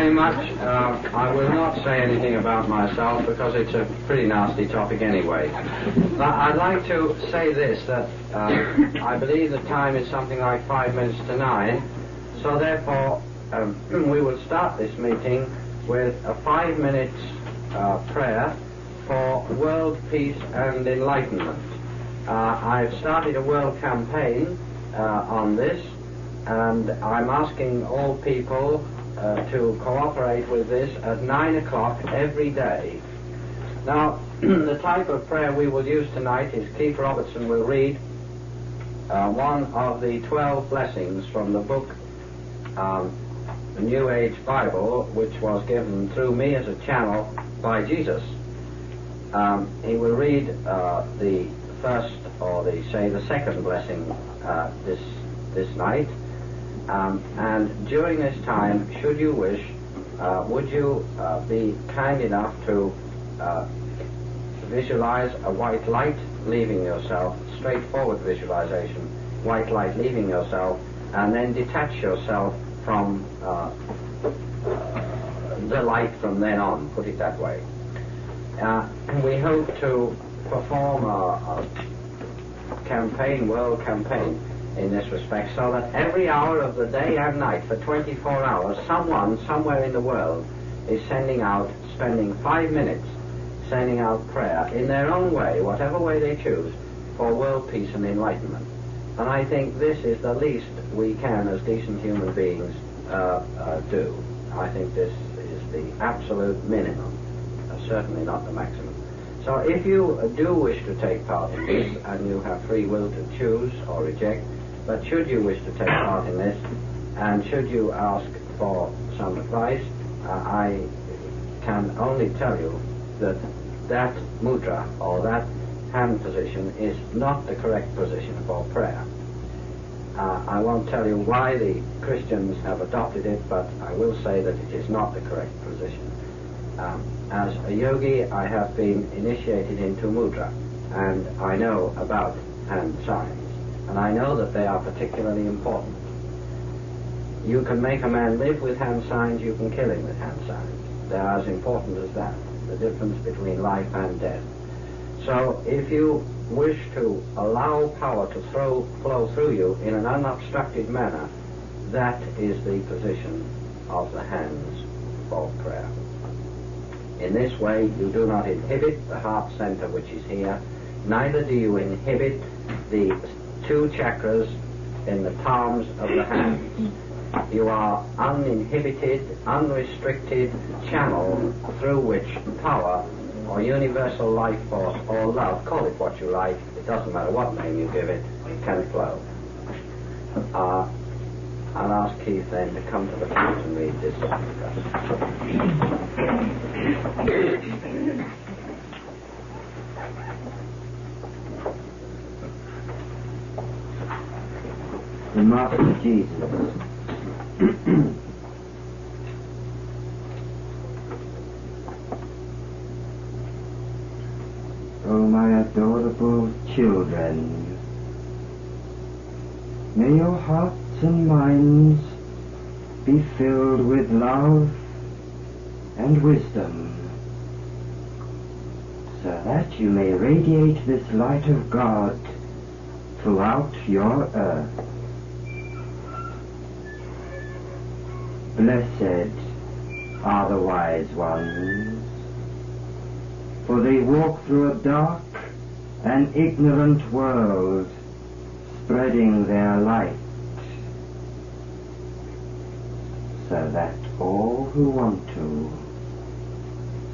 very much. I will not say anything about myself because it's a pretty nasty topic anyway. But I'd like to say this, that I believe the time is something like 5 minutes to 9, so therefore we will start this meeting with a 5 minutes prayer for world peace and enlightenment. I've started a world campaign on this, and I'm asking all people to cooperate with this at 9 o'clock every day. Now, the type of prayer we will use tonight is Keith Robertson will read one of the 12 blessings from the book, the New Age Bible, which was given through me as a channel by Jesus. He will read the first, or the second blessing this night. And during this time, should you wish, would you be kind enough to visualize a white light leaving yourself, straightforward visualization, white light leaving yourself, and then detach yourself from the light from then on, put it that way. We hope to perform a campaign, world campaign, in this respect, so that every hour of the day and night for 24 hours, someone somewhere in the world is spending 5 minutes sending out prayer in their own way, whatever way they choose, for world peace and enlightenment. And I think this is the least we can, as decent human beings, do. I think this is the absolute minimum, certainly not the maximum. So if you do wish to take part in this, and you have free will to choose or reject, but should you wish to take part in this, and should you ask for some advice, I can only tell you that that mudra, or that hand position, is not the correct position for prayer. I won't tell you why the Christians have adopted it, but I will say that it is not the correct position. As a yogi, I have been initiated into mudra, and I know about hand signs. And I know that they are particularly important. You can make a man live with hand signs, you can kill him with hand signs. They are as important as that, the difference between life and death. So if you wish to allow power to flow through you in an unobstructed manner, that is the position of the hands for prayer. In this way, you do not inhibit the heart center, which is here, neither do you inhibit the 2 chakras in the palms of the hands. You are uninhibited, unrestricted channel through which power, or universal life force, or love, call it what you like, it doesn't matter what name you give it, can flow. I'll ask Keith then to come to the front and read this. The Master Jesus. Oh, my adorable children, may your hearts and minds be filled with love and wisdom, so that you may radiate this light of God throughout your earth. Blessed are the wise ones, for they walk through a dark and ignorant world, spreading their light, so that all who want to,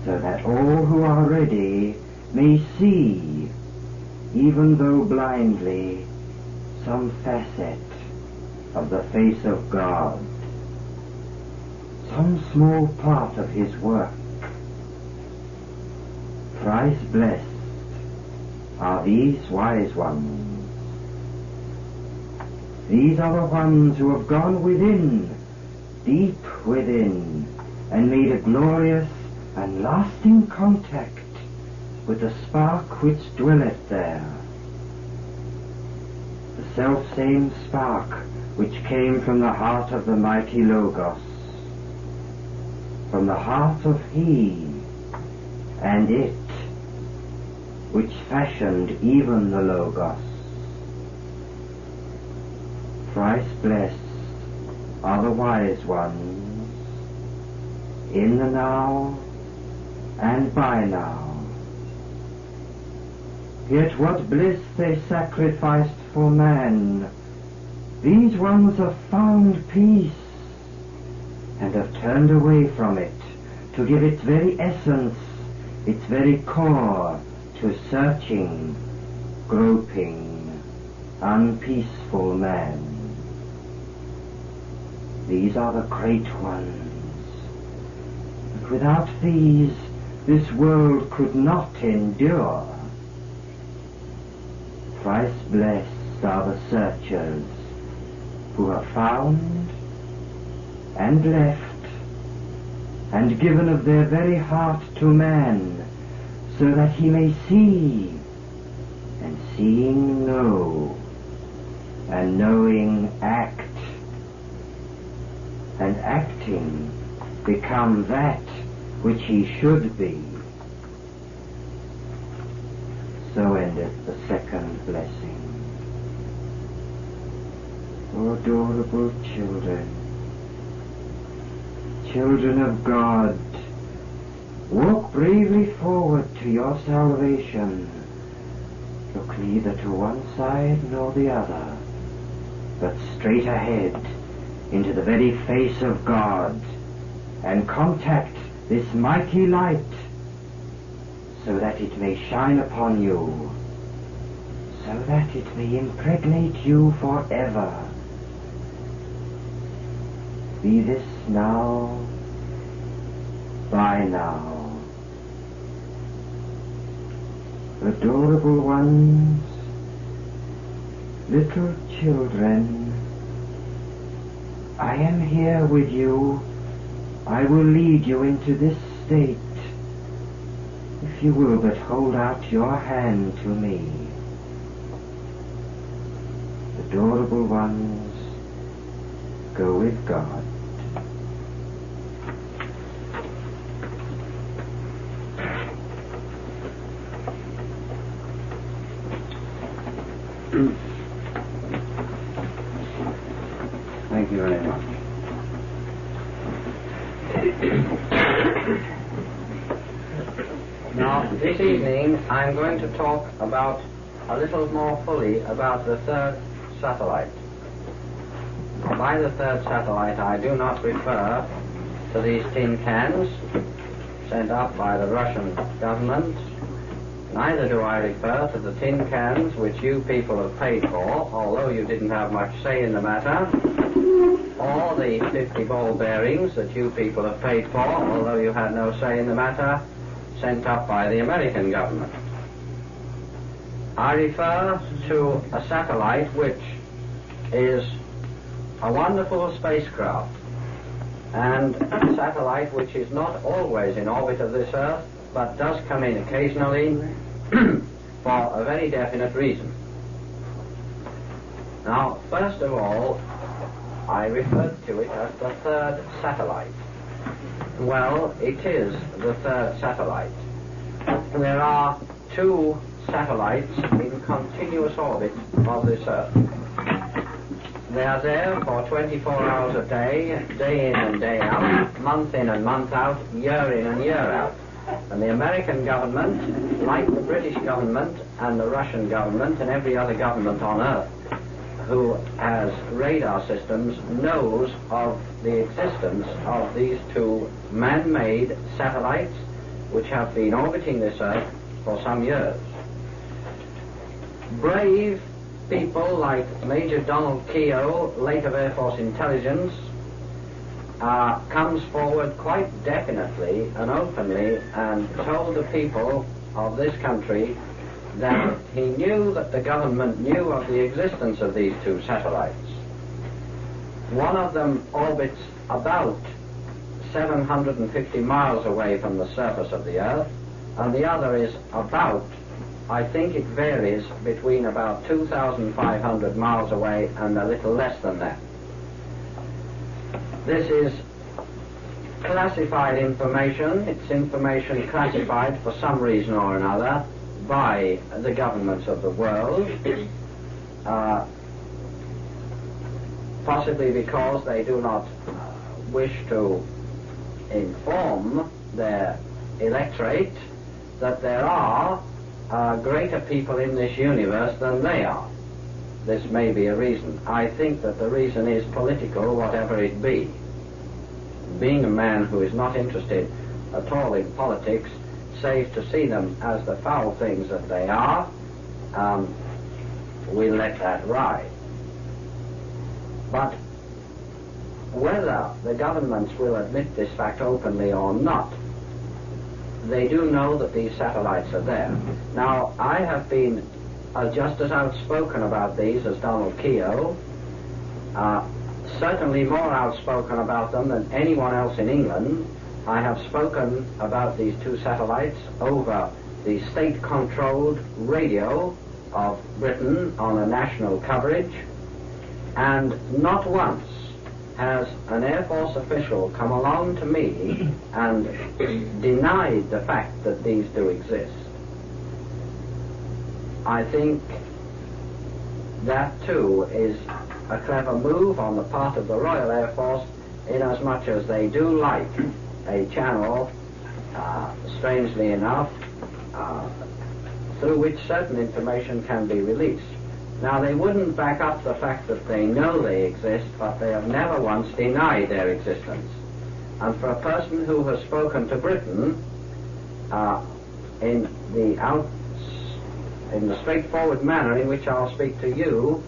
so that all who are ready may see, even though blindly, some facet of the face of God, some small part of his work. Thrice blessed are these wise ones. These are the ones who have gone within, deep within, and made a glorious and lasting contact with the spark which dwelleth there. The self-same spark which came from the heart of the mighty Logos. from the heart of He and it which fashioned even the Logos. Thrice blessed are the wise ones in the now and by now. Yet what bliss they sacrificed for man, these ones have found peace and have turned away from it to give its very essence, its very core, to searching, groping, unpeaceful man. These are the great ones, and without these this world could not endure. Thrice blessed are the searchers who have found and left and given of their very heart to man, so that he may see, and seeing know, and knowing act, and acting become that which he should be. So endeth the second blessing. O adorable children, children of God, walk bravely forward to your salvation. Look neither to one side nor the other, but straight ahead into the very face of God, and contact this mighty light, so that it may shine upon you, so that it may impregnate you forever. Be this now, by now. Adorable ones, little children, I am here with you. I will lead you into this state, if you will but hold out your hand to me. Adorable ones, go with God. Thank you very much. Now, this evening I'm going to talk about a little more fully about the third satellite. By the third satellite I do not refer to these tin cans sent up by the Russian government. Neither do I refer to the tin cans which you people have paid for, although you didn't have much say in the matter, or the 50 ball bearings that you people have paid for, although you had no say in the matter, sent up by the American government. I refer to a satellite which is a wonderful spacecraft, and a satellite which is not always in orbit of this Earth, but does come in occasionally for a very definite reason. Now, first of all, I referred to it as the third satellite. Well, it is the third satellite. There are two satellites in continuous orbit of this Earth. They are there for 24 hours a day, day in and day out, month in and month out, year in and year out. And the American government, like the British government and the Russian government and every other government on Earth who has radar systems, knows of the existence of these two man-made satellites which have been orbiting this Earth for some years. Brave people like Major Donald Keogh, late of Air Force Intelligence, comes forward quite definitely and openly and told the people of this country that he knew that the government knew of the existence of these two satellites. One of them orbits about 750 miles away from the surface of the Earth, and the other is about, I think it varies between about 2,500 miles away and a little less than that. This is classified information. It's information classified for some reason or another by the governments of the world, possibly because they do not wish to inform their electorate that there are greater people in this universe than they are. This may be a reason. I think that the reason is political, whatever it be. Being a man who is not interested at all in politics, save to see them as the foul things that they are, we let that ride. But whether the governments will admit this fact openly or not, they do know that these satellites are there. Now, I have been just as outspoken about these as Donald Keogh, certainly more outspoken about them than anyone else in England. I have spoken about these two satellites over the state-controlled radio of Britain on a national coverage, and not once has an Air Force official come along to me and denied the fact that these do exist. I think that too is a clever move on the part of the Royal Air Force, inasmuch as they do like a channel, strangely enough, through which certain information can be released. Now, they wouldn't back up the fact that they know they exist, but they have never once denied their existence. And for a person who has spoken to Britain in the straightforward manner in which I'll speak to you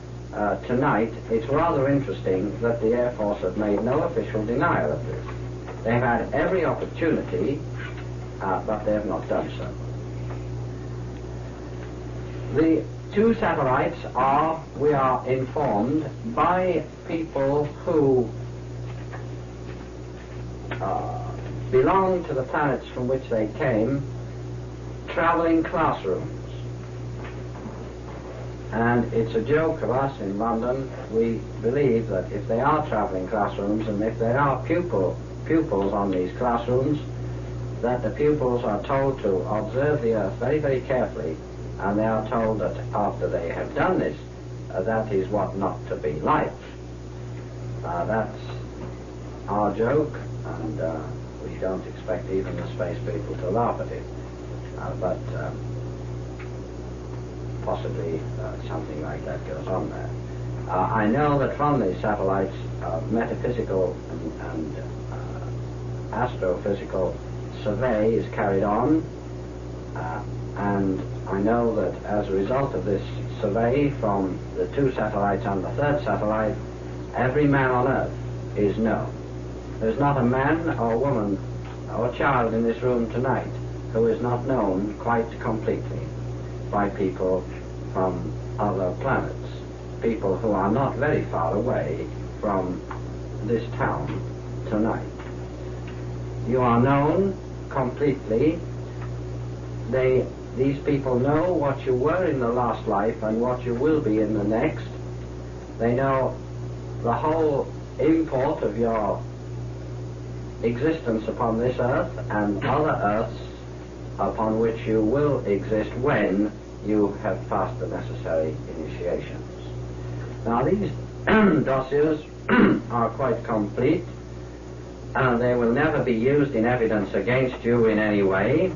tonight, it's rather interesting that the Air Force have made no official denial of this. They've had every opportunity, but they have not done so. The two satellites are, we are informed, by people who belong to the planets from which they came, traveling classrooms. And it's a joke of us in London. We believe that if they are traveling classrooms and if there are pupils on these classrooms, that the pupils are told to observe the Earth very, very carefully, and they are told that after they have done this, that is what not to be like. That's our joke, and we don't expect even the space people to laugh at it. But possibly something like that goes on there. I know that from these satellites, metaphysical and astrophysical survey is carried on, and I know that as a result of this survey from the two satellites and the third satellite, every man on Earth is known. There's not a man or woman or child in this room tonight who is not known quite completely by people from other planets, people who are not very far away from this town tonight. You are known completely. These people know what you were in the last life and what you will be in the next. They know the whole import of your existence upon this earth and other earths upon which you will exist when you have passed the necessary initiations. Now, these dossiers are quite complete, and they will never be used in evidence against you in any way.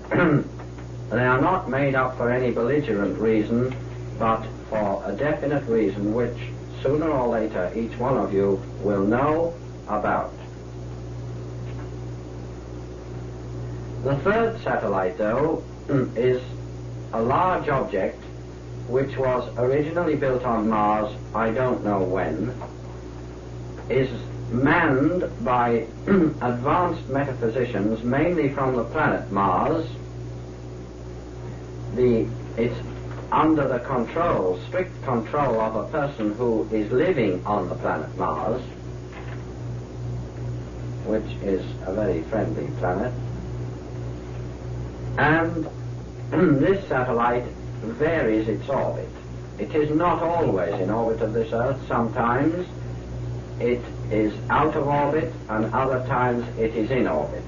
They are not made up for any belligerent reason, but for a definite reason which sooner or later each one of you will know about. The third satellite, though, is a large object which was originally built on Mars, I don't know when, is manned by advanced metaphysicians, mainly from the planet Mars. It's under the control, strict control of a person who is living on the planet Mars, which is a very friendly planet. And this satellite varies its orbit. It is not always in orbit of this Earth. Sometimes it is out of orbit, and other times it is in orbit.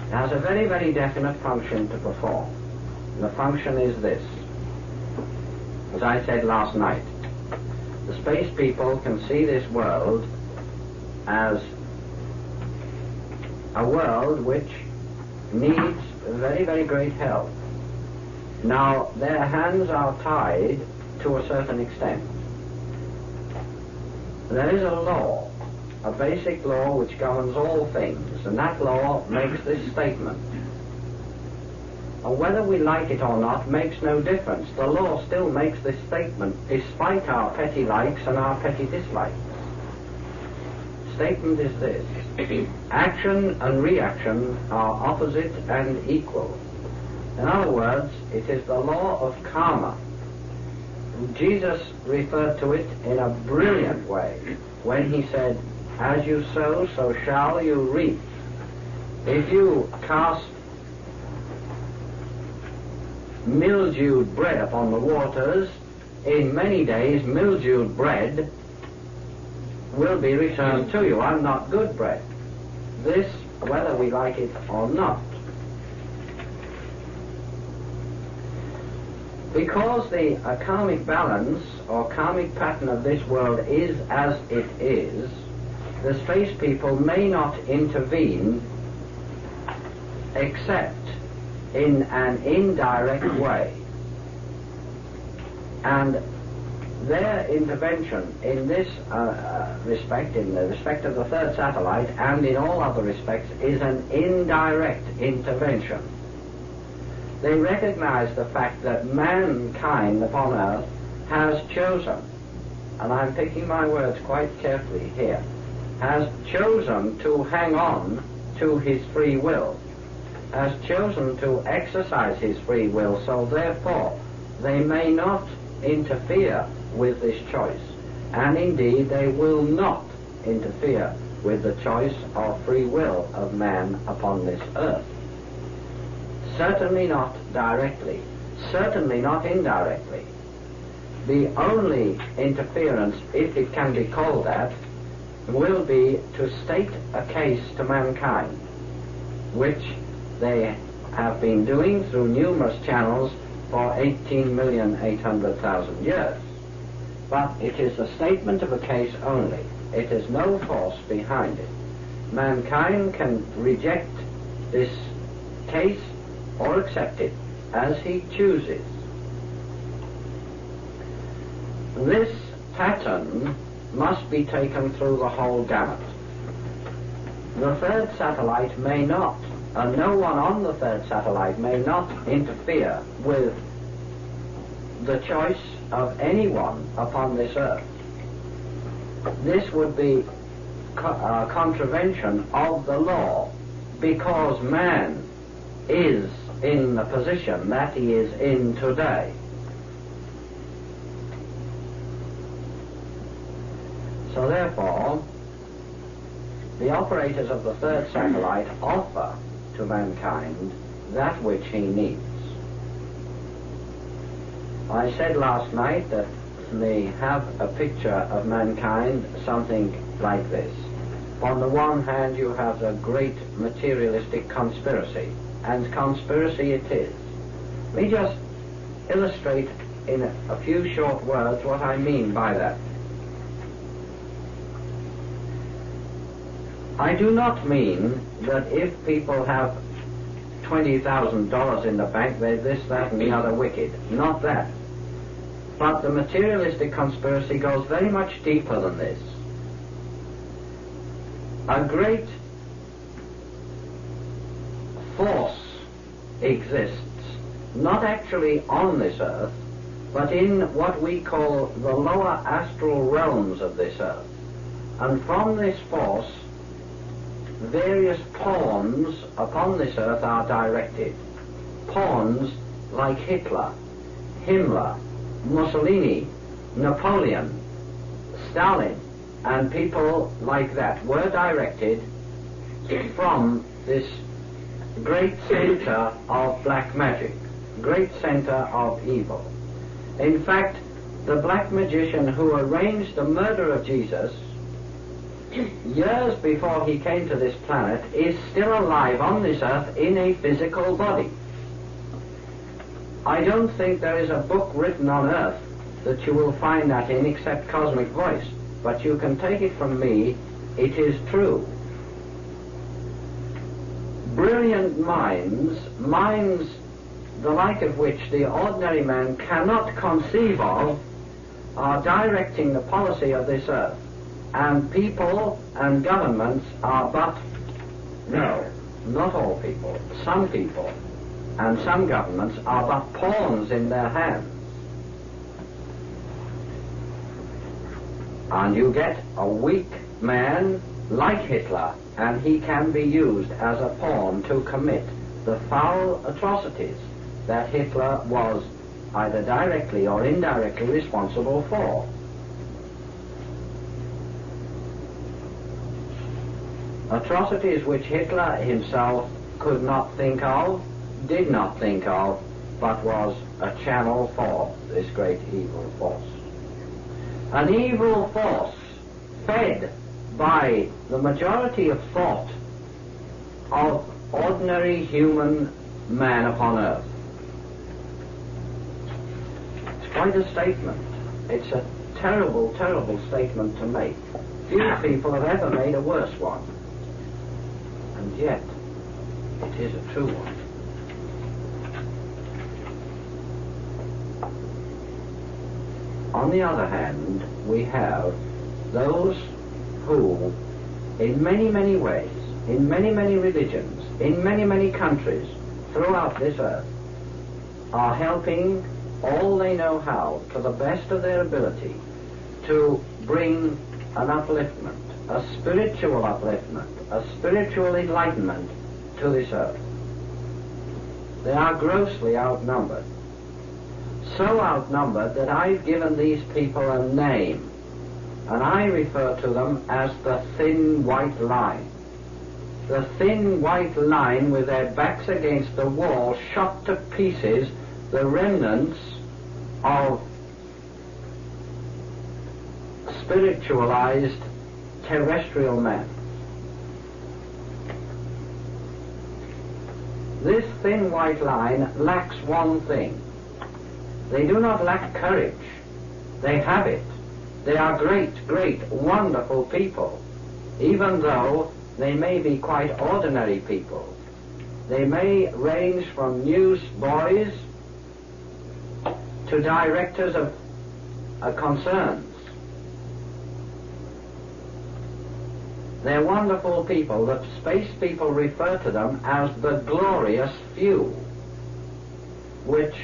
It has a very, very definite function to perform. And the function is this. As I said last night, the space people can see this world as a world which needs very, very great help. Now, their hands are tied to a certain extent. There is a law, a basic law which governs all things, and that law makes this statement. And whether we like it or not makes no difference. The law still makes this statement despite our petty likes and our petty dislikes. The statement is this: action and reaction are opposite and equal. In other words, it is the law of karma. Jesus referred to it in a brilliant way when he said, "As you sow, so shall you reap." If you cast mildewed bread upon the waters, in many days mildewed bread will be returned to you, and not good bread. This, whether we like it or not. Because the karmic balance or karmic pattern of this world is as it is, the space people may not intervene except in an indirect way. And their intervention in this respect, in the respect of the third satellite, and in all other respects, is an indirect intervention. They recognize the fact that mankind upon earth has chosen, and I'm picking my words quite carefully here, has chosen to hang on to his free will, has chosen to exercise his free will, so therefore they may not interfere with this choice, and indeed they will not interfere with the choice of free will of man upon this earth. Certainly not directly, certainly not indirectly. The only interference, if it can be called that, will be to state a case to mankind, which they have been doing through numerous channels for 18,800,000 years. But it is a statement of a case only. It has no force behind it. Mankind can reject this case or accept it as he chooses. This pattern must be taken through the whole gamut. The third satellite may not, and no one on the third satellite may not interfere with the choice of anyone upon this earth. This would be a contravention of the law, because man is in the position that he is in today. So therefore, the operators of the third satellite offer to mankind that which he needs. I said last night that they have a picture of mankind something like this. On the one hand, you have the great materialistic conspiracy, and conspiracy it is. Let me just illustrate in a few short words what I mean by that. I do not mean that if people have $20,000 in the bank, they're this, that, and the other wicked. Not that. But the materialistic conspiracy goes very much deeper than this. A great force exists, not actually on this earth, but in what we call the lower astral realms of this earth. And from this force, various pawns upon this earth are directed. Pawns like Hitler, Himmler, Mussolini, Napoleon, Stalin, and people like that were directed from this great center of black magic, great center of evil. In fact, the black magician who arranged the murder of Jesus years before he came to this planet, is still alive on this earth in a physical body. I don't think there is a book written on earth that you will find that in except Cosmic Voice, but you can take it from me, it is true. Brilliant minds the like of which the ordinary man cannot conceive of, are directing the policy of this earth. And people and governments are but, no, not all people, some people and some governments are but pawns in their hands. And you get a weak man like Hitler, and he can be used as a pawn to commit the foul atrocities that Hitler was either directly or indirectly responsible for. Atrocities which Hitler himself could not think of, did not think of, but was a channel for this great evil force. An evil force fed by the majority of thought of ordinary human man upon earth. It's quite a statement. It's a terrible, terrible statement to make. Few people have ever made a worse one. And yet, it is a true one. On the other hand, we have those who, in many, many ways, in many, many religions, in many, many countries throughout this earth, are helping all they know how, to the best of their ability, to bring an upliftment, a spiritual upliftment, a spiritual enlightenment to this earth. They are grossly outnumbered. So outnumbered that I've given these people a name, and I refer to them as the thin white line. The thin white line with their backs against the wall, shot to pieces, the remnants of spiritualized terrestrial man. This thin white line lacks one thing. They do not lack courage. They have it. They are great, great, wonderful people, even though they may be quite ordinary people. They may range from newsboys to directors of concerns. They're wonderful people. The space people refer to them as the glorious few, which,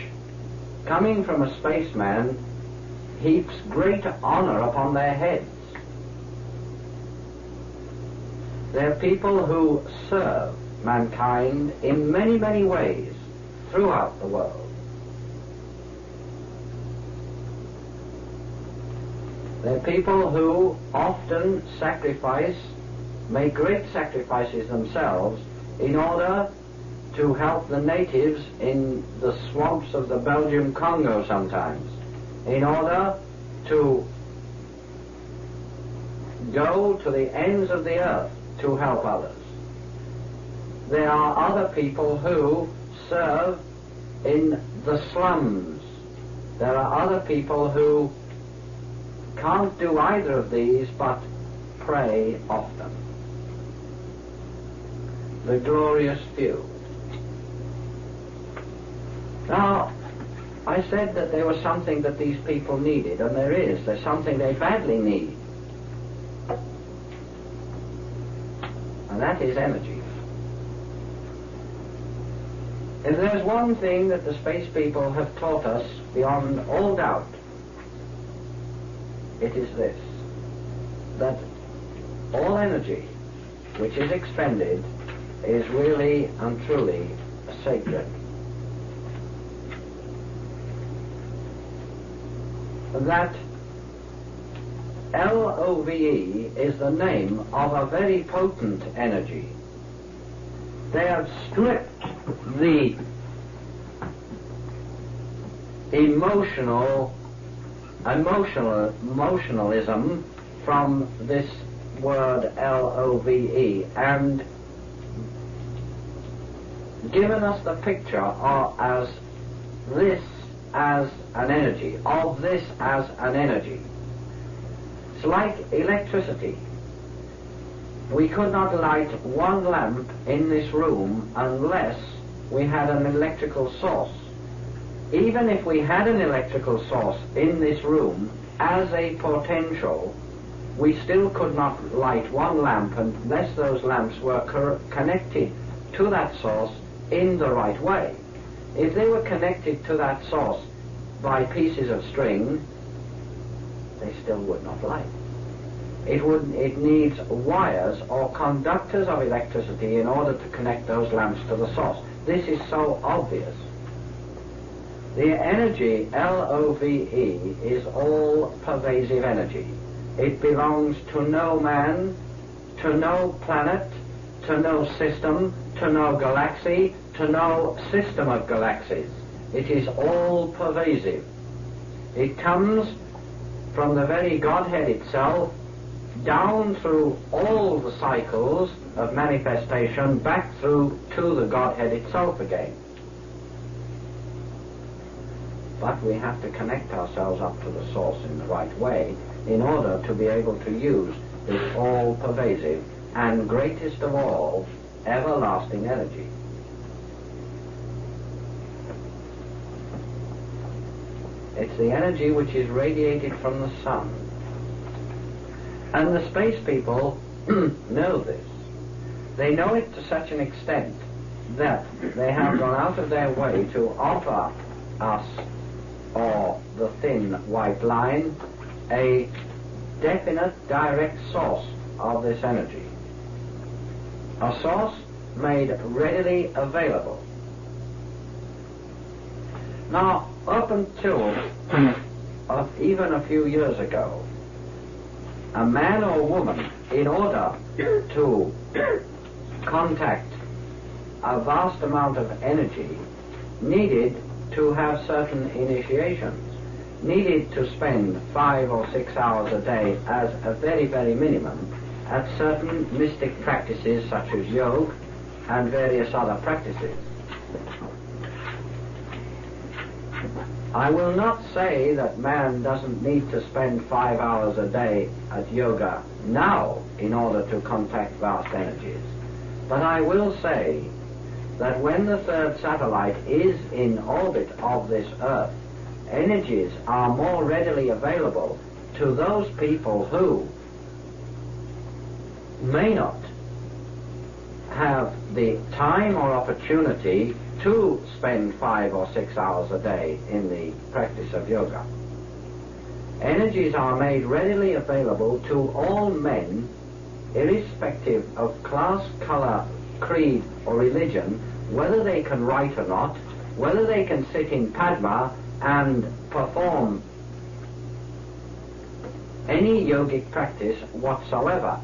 coming from a spaceman, heaps great honor upon their heads. They're people who serve mankind in many, many ways throughout the world. They're people who often sacrifice, make great sacrifices themselves in order to help the natives in the swamps of the Belgian Congo sometimes, in order to go to the ends of the earth to help others. There are other people who serve in the slums. There are other people who can't do either of these but pray often. The glorious few. Now, I said that there was something that these people needed, and there is. There's something they badly need. And that is energy. If there's one thing that the space people have taught us beyond all doubt, it is this: that all energy which is expended is really and truly sacred. That LOVE is the name of a very potent energy. They have stripped the emotionalism from this word L-O-V-E and given us the picture as this as an energy, of this as an energy. It's like electricity. We could not light one lamp in this room unless we had an electrical source. Even if we had an electrical source in this room as a potential, we still could not light one lamp unless those lamps were connected to that source in the right way. If they were connected to that source by pieces of string, they still would not light. It needs wires or conductors of electricity in order to connect those lamps to the source. This is so obvious. The energy, L-O-V-E, is all-pervasive energy. It belongs to no man, to no planet, to no system, to no galaxy, to no system of galaxies. It is all-pervasive. It comes from the very Godhead itself, down through all the cycles of manifestation, back through to the Godhead itself again. But we have to connect ourselves up to the source in the right way in order to be able to use this all-pervasive and greatest of all, everlasting energy. It's the energy which is radiated from the sun. And the space people know this. They know it to such an extent that they have gone out of their way to offer us, or the thin white line, a definite direct source of this energy. A source made readily available. Now, up until even a few years ago, a man or woman, in order to contact a vast amount of energy, needed to have certain initiations, needed to spend 5 or 6 hours a day as a very, very minimum at certain mystic practices such as yoga and various other practices. I will not say that man doesn't need to spend 5 hours a day at yoga now in order to contact vast energies, but I will say that when the third satellite is in orbit of this Earth, energies are more readily available to those people who may not have the time or opportunity to spend 5 or 6 hours a day in the practice of yoga. Energies are made readily available to all men, irrespective of class, color, creed, or religion, whether they can write or not, whether they can sit in Padma and perform any yogic practice whatsoever.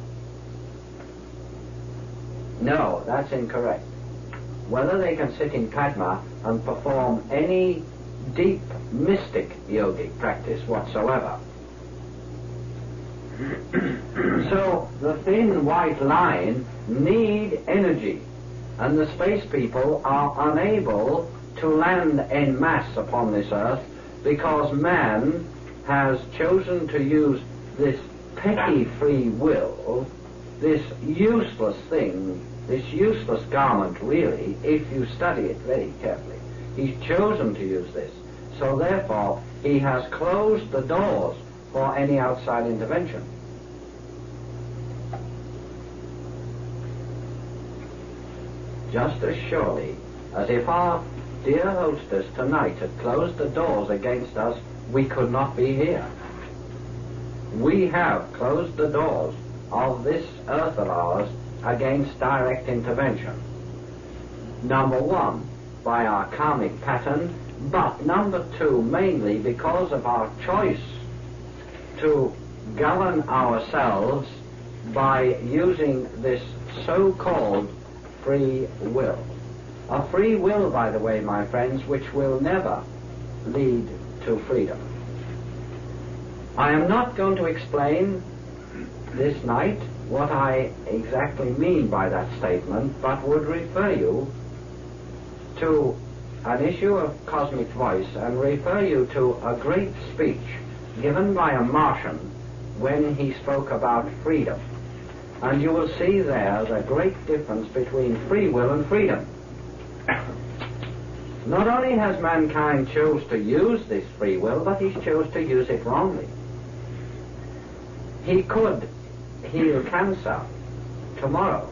No, that's incorrect. Whether they can sit in Padma and perform any deep mystic yogic practice whatsoever. So the thin white line need energy, and the space people are unable to land en masse upon this Earth because man has chosen to use this petty free will, this useless thing, this useless garment really, if you study it very carefully. He's chosen to use this. So therefore, he has closed the doors for any outside intervention. Just as surely as if our dear hostess tonight had closed the doors against us, we could not be here. We have closed the doors of this Earth of ours against direct intervention. Number one, by our karmic pattern, but number two, mainly because of our choice to govern ourselves by using this so-called free will. A free will, by the way, my friends, which will never lead to freedom. I am not going to explain this night what I exactly mean by that statement, but would refer you to an issue of cosmic voice and refer you to a great speech given by a Martian when he spoke about freedom. And you will see there the great difference between free will and freedom. Not only has mankind chose to use this free will, but he's chose to use it wrongly. He could heal cancer tomorrow,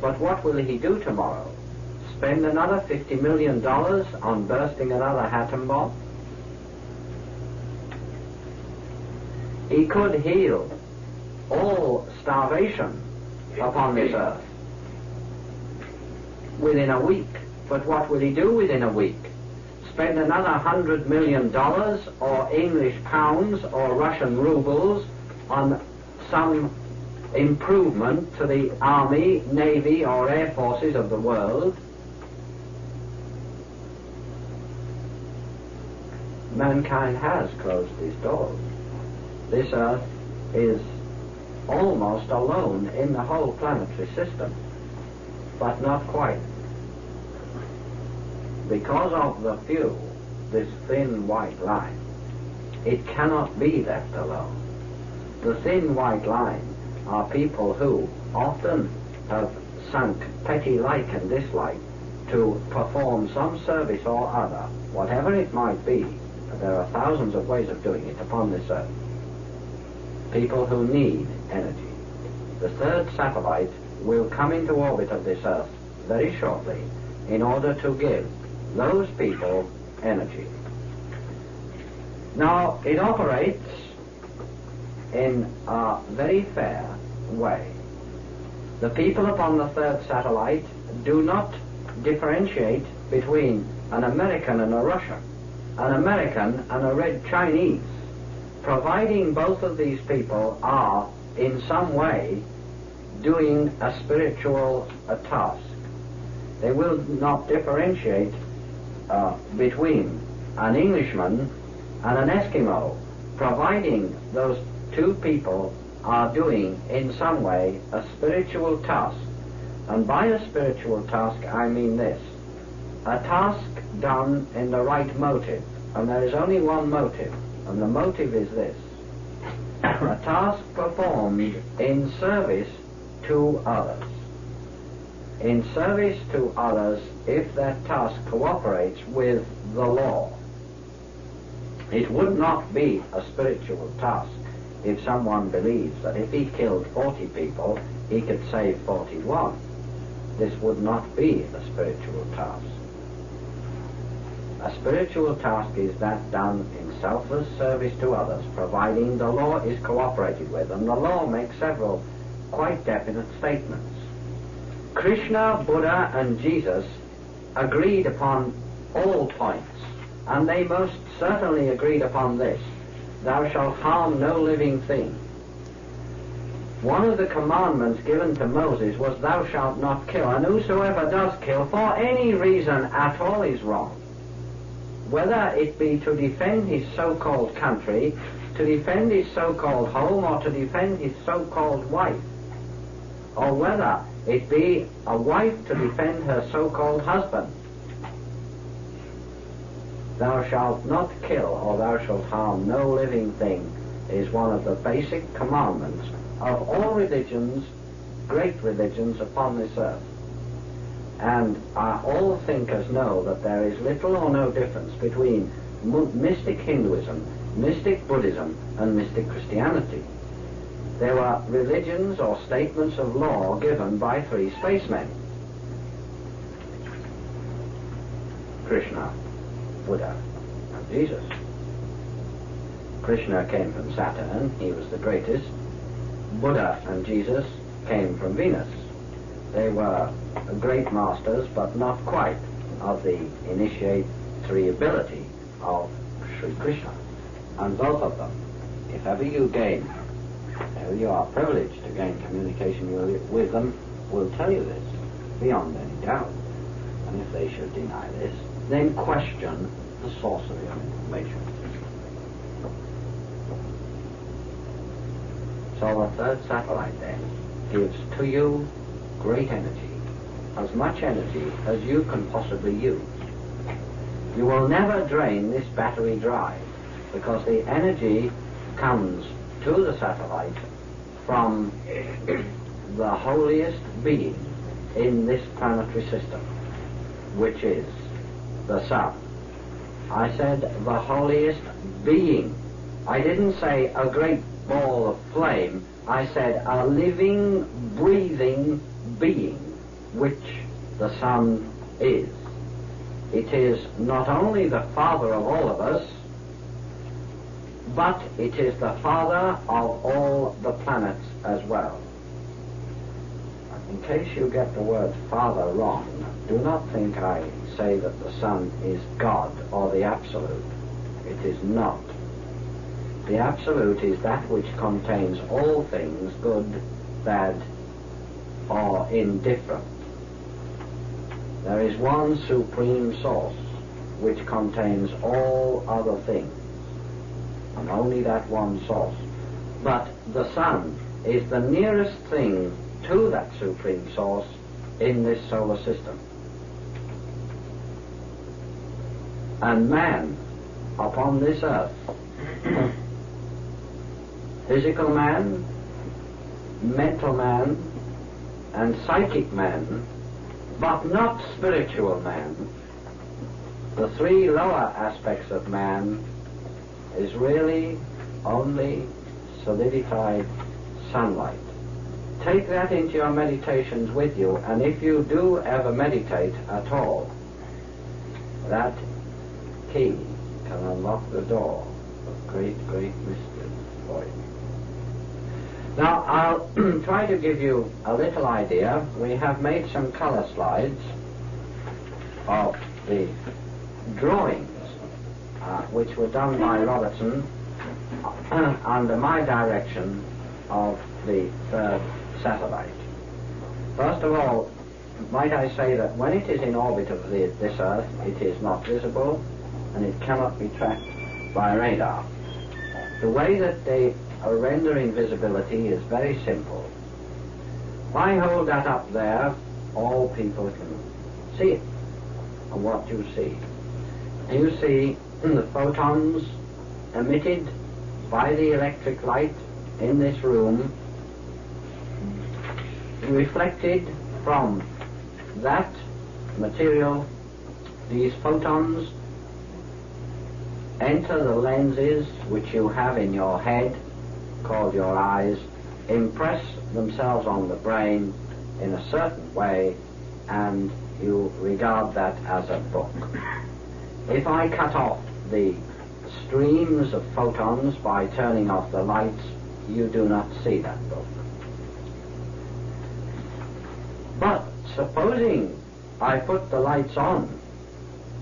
but what will he do tomorrow? Spend another $50 million on bursting another atom bomb? He could heal all starvation upon this earth within a week, but what will he do within a week? Spend another $100 million or English pounds or Russian rubles on some improvement to the army, navy or air forces of the world? Mankind has closed his doors. This earth is almost alone in the whole planetary system, but not quite. Because of the few, this thin white line, it cannot be left alone. The thin white line are people who often have sunk petty like and dislike to perform some service or other, whatever it might be. There are thousands of ways of doing it upon this earth. People who need energy. The third satellite will come into orbit of this earth very shortly in order to give those people energy. Now, it operates in a very fair way. The people upon the third satellite do not differentiate between an American and a Russian, an American and a red Chinese, providing both of these people are in some way doing a spiritual task. They will not differentiate between an Englishman and an Eskimo, providing those two people are doing in some way a spiritual task. And by a spiritual task I mean this: a task done in the right motive. And there is only one motive, and the motive is this: a task performed in service to others. In service to others if that task cooperates with the law. It would not be a spiritual task if someone believes that if he killed 40 people, he could save 41. This would not be a spiritual task. A spiritual task is that done in selfless service to others, providing the law is cooperated with, and the law makes several quite definite statements. Krishna, Buddha, and Jesus agreed upon all points, and they most certainly agreed upon this: thou shalt harm no living thing. One of the commandments given to Moses was, thou shalt not kill, and whosoever does kill for any reason at all is wrong. Whether it be to defend his so-called country, to defend his so-called home, or to defend his so-called wife, or whether it be a wife to defend her so-called husband. Thou shalt not kill, or thou shalt harm no living thing, is one of the basic commandments of all religions, great religions upon this earth. And all thinkers know that there is little or no difference between mystic Hinduism, mystic Buddhism, and mystic Christianity. There were religions or statements of law given by three spacemen: Krishna, Buddha, and Jesus. Krishna came from Saturn, he was the greatest. Buddha and Jesus came from Venus. They were great masters, but not quite of the initiatory ability of Sri Krishna. And both of them, if ever you are privileged to gain communication with them, will tell you this beyond any doubt. And if they should deny this, then question the source of your information. So the third satellite then gives to you great energy, as much energy as you can possibly use. You will never drain this battery dry, because the energy comes to the satellite from the holiest being in this planetary system, which is the sun. I said the holiest being. I didn't say a great ball of flame. I said a living, breathing being, which the sun is. It is not only the father of all of us, but it is the father of all the planets as well. In case you get the word father wrong, do not think I say that the sun is God or the absolute. It is not. The absolute is that which contains all things, good, bad, or indifferent. There is one supreme source which contains all other things, and only that one source. But the sun is the nearest thing to that supreme source in this solar system. And man upon this earth, physical man, mental man, and psychic man, but not spiritual man, the three lower aspects of man, is really only solidified sunlight. Take that into your meditations with you, and if you do ever meditate at all, that key can unlock the door of great, great mystery for you. Now, I'll try to give you a little idea. We have made some color slides of the drawings which were done by Robertson under my direction of the third satellite. First of all, might I say that when it is in orbit of this Earth, it is not visible and it cannot be tracked by radar. The way that they render invisibility is very simple. If I hold that up there, all people can see it. And what you see? You see the photons emitted by the electric light in this room, reflected from that material. These photons enter the lenses which you have in your head, called your eyes, impress themselves on the brain in a certain way, and you regard that as a book. If I cut off the streams of photons by turning off the lights, you do not see that book. But supposing I put the lights on,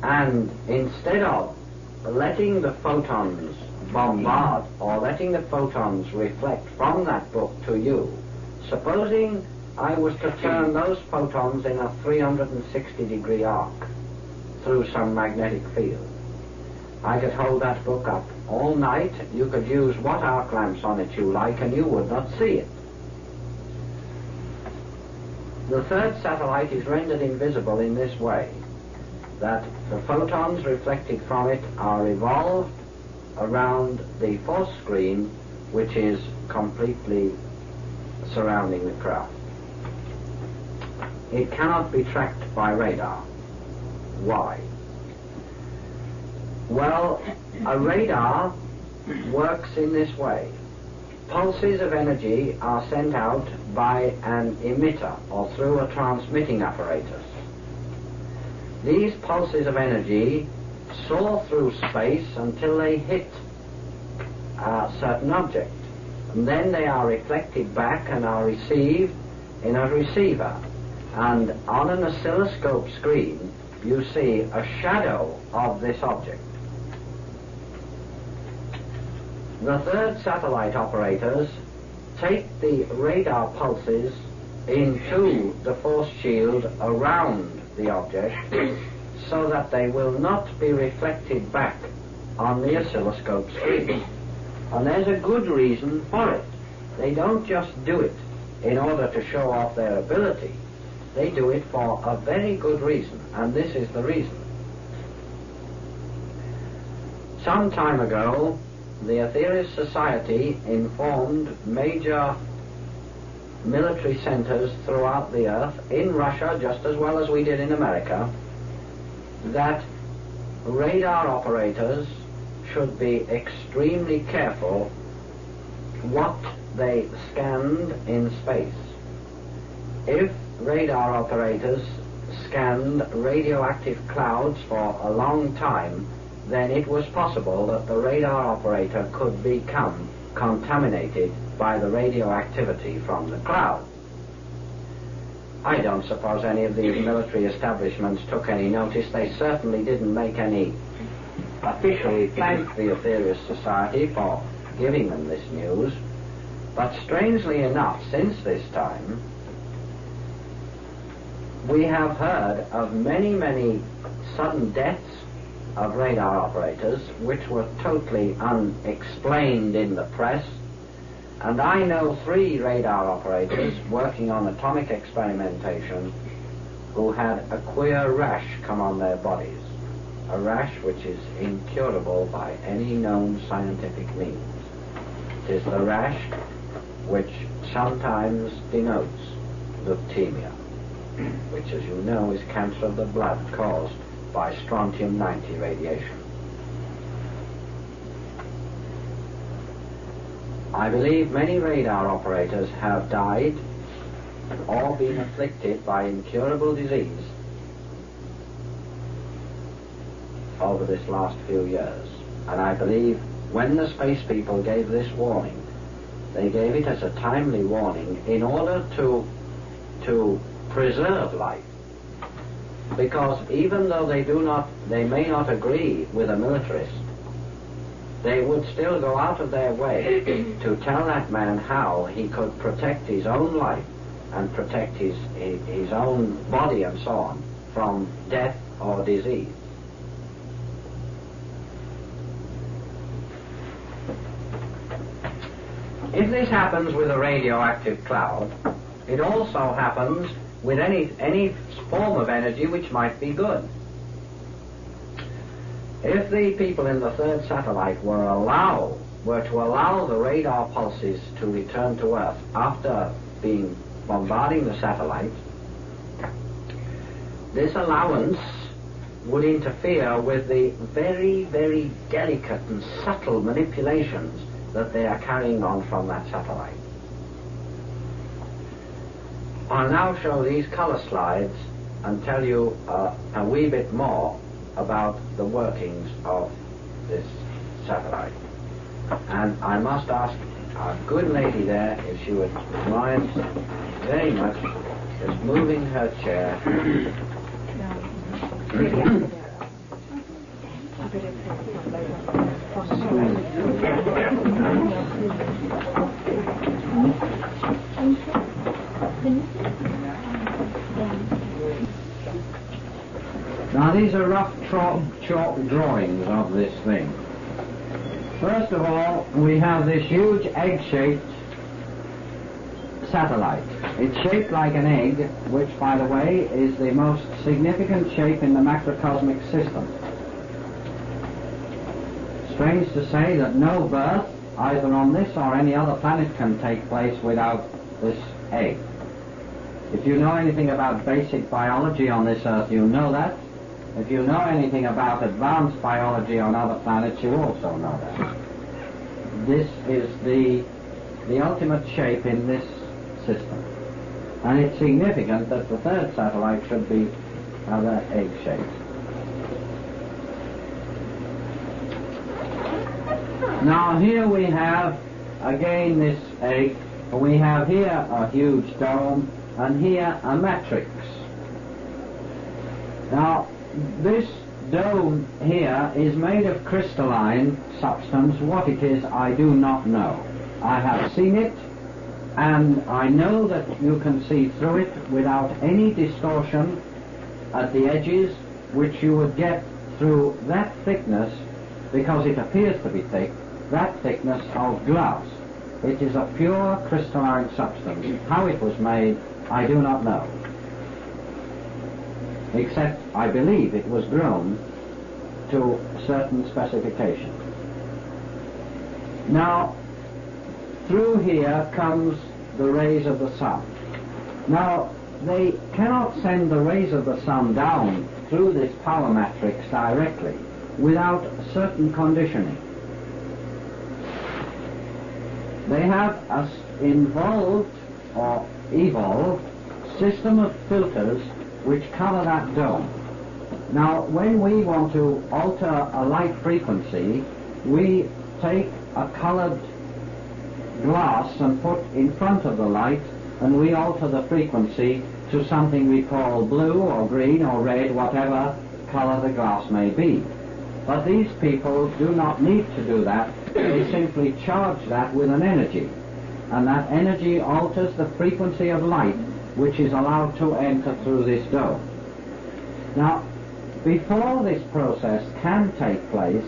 and instead of letting the photons bombard or letting the photons reflect from that book to you, supposing I was to turn those photons in a 360-degree arc through some magnetic field, I could hold that book up all night. You could use what arc lamps on it you like, and you would not see it. The third satellite is rendered invisible in this way, that the photons reflected from it are revolved around the force screen, which is completely surrounding the craft. It cannot be tracked by radar. Why? Well, a radar works in this way. Pulses of energy are sent out by an emitter or through a transmitting apparatus. These pulses of energy soar through space until they hit a certain object, and then they are reflected back and are received in a receiver, and on an oscilloscope screen you see a shadow of this object. The third satellite operators take the radar pulses into the force shield around the object so that they will not be reflected back on the oscilloscope screen. And there's a good reason for it. They don't just do it in order to show off their ability. They do it for a very good reason, and this is the reason. Some time ago, the Aetherist Society informed major military centers throughout the earth, in Russia just as well as we did in America, that radar operators should be extremely careful what they scanned in space. If radar operators scanned radioactive clouds for a long time, then it was possible that the radar operator could become contaminated by the radioactivity from the cloud. I don't suppose any of these military establishments took any notice. They certainly didn't make any officially thank the Aetherist Society for giving them this news. But strangely enough, since this time, we have heard of many, many sudden deaths of radar operators which were totally unexplained in the press. And I know 3 radar operators working on atomic experimentation who had a queer rash come on their bodies, a rash which is incurable by any known scientific means. It is the rash which sometimes denotes leukemia, which, as you know, is cancer of the blood caused by strontium-90 radiation. I believe many radar operators have died or been afflicted by incurable disease over this last few years. And I believe when the space people gave this warning, they gave it as a timely warning in order to preserve life. Because even though they may not agree with a militarist, they would still go out of their way to tell that man how he could protect his own life and protect his own body and so on from death or disease. If this happens with a radioactive cloud, it also happens with any form of energy which might be good. If the people in the 3rd satellite were to allow the radar pulses to return to Earth after bombarding the satellite, this allowance would interfere with the very, very delicate and subtle manipulations that they are carrying on from that satellite. I'll now show these color slides and tell you a wee bit more about the workings of this satellite. And I must ask our good lady there if she would mind very much just moving her chair. Now these are rough chalk drawings of this thing. First of all, we have this huge egg-shaped satellite. It's shaped like an egg, which, by the way, is the most significant shape in the macrocosmic system. Strange to say that no birth, either on this or any other planet, can take place without this egg. If you know anything about basic biology on this Earth, you know that. If you know anything about advanced biology on other planets, you also know that. This is the ultimate shape in this system. And it's significant that the 3rd satellite should be rather egg-shaped. Now here we have, again, this egg. We have here a huge dome, and here a matrix. Now, this dome here is made of crystalline substance. What it is, I do not know. I have seen it, and I know that you can see through it without any distortion at the edges, which you would get through that thickness, because it appears to be thick, that thickness of glass. It is a pure crystalline substance. How it was made, I do not know. Except I believe it was grown to certain specifications. Now, through here comes the rays of the sun. Now, they cannot send the rays of the sun down through this power matrix directly without certain conditioning. They have an involved or evolved system of filters which cover that dome. Now, when we want to alter a light frequency, we take a colored glass and put in front of the light, and we alter the frequency to something we call blue or green or red, whatever color the glass may be. But these people do not need to do that. They simply charge that with an energy, and that energy alters the frequency of light which is allowed to enter through this dome. Now, before this process can take place,